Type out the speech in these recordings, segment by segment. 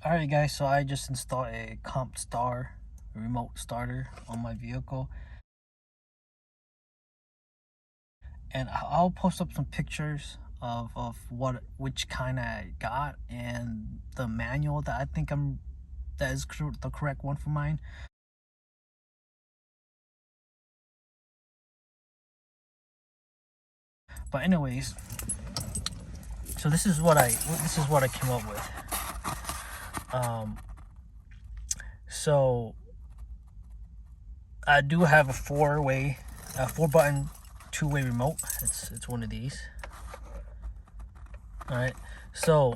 Alright guys, so I just installed a Compstar remote starter on my vehicle, and I'll post up some pictures of which kind I got and the manual that I think that is the correct one for mine. But anyways, so this is what I came up with. So I do have a four button, two-way remote. It's one of these. All right. So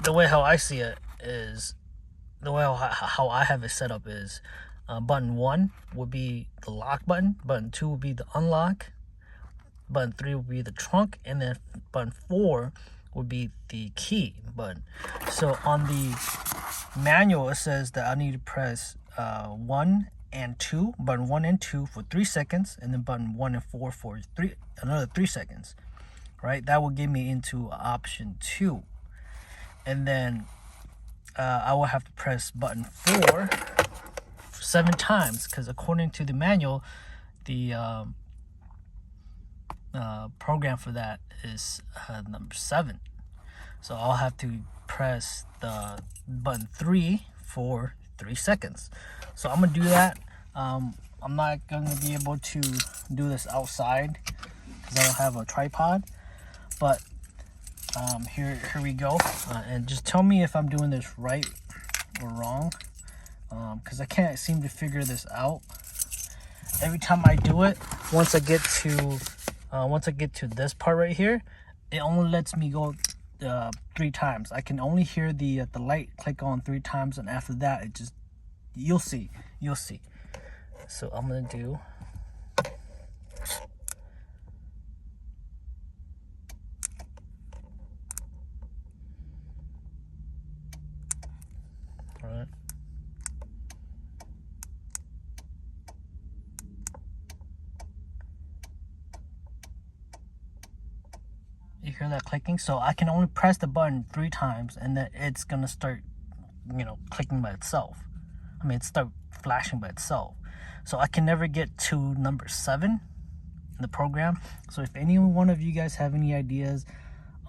the way how I see it is, the way how I have it set up is, button 1 would be the lock button, button 2 would be the unlock, button 3 would be the trunk, and then button 4 would be the key button. So on the manual it says that I need to press 1 and 2, button 1 and 2 for 3 seconds, and then button 1 and 4 for another 3 seconds. Right, that will get me into option 2, and then I will have to press button 4 7 times, because according to the manual, the program for that is number 7. So I'll have to press the button 3 for 3 seconds. So I'm gonna do that. I'm not gonna be able to do this outside because I don't have a tripod, but here we go. And just tell me if I'm doing this right or wrong, because I can't seem to figure this out. Every time I do it, once I get to this part right here, it only lets me go 3 times. I can only hear the light click on 3 times, and after that it just, you'll see. So I'm gonna do, all right. You hear that clicking? So I can only press the button 3 times, and then it's gonna start, clicking by itself. It start flashing by itself. So I can never get to number 7 in the program. So if any one of you guys have any ideas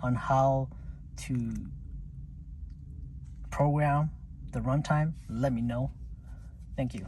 on how to program the runtime, let me know. Thank you.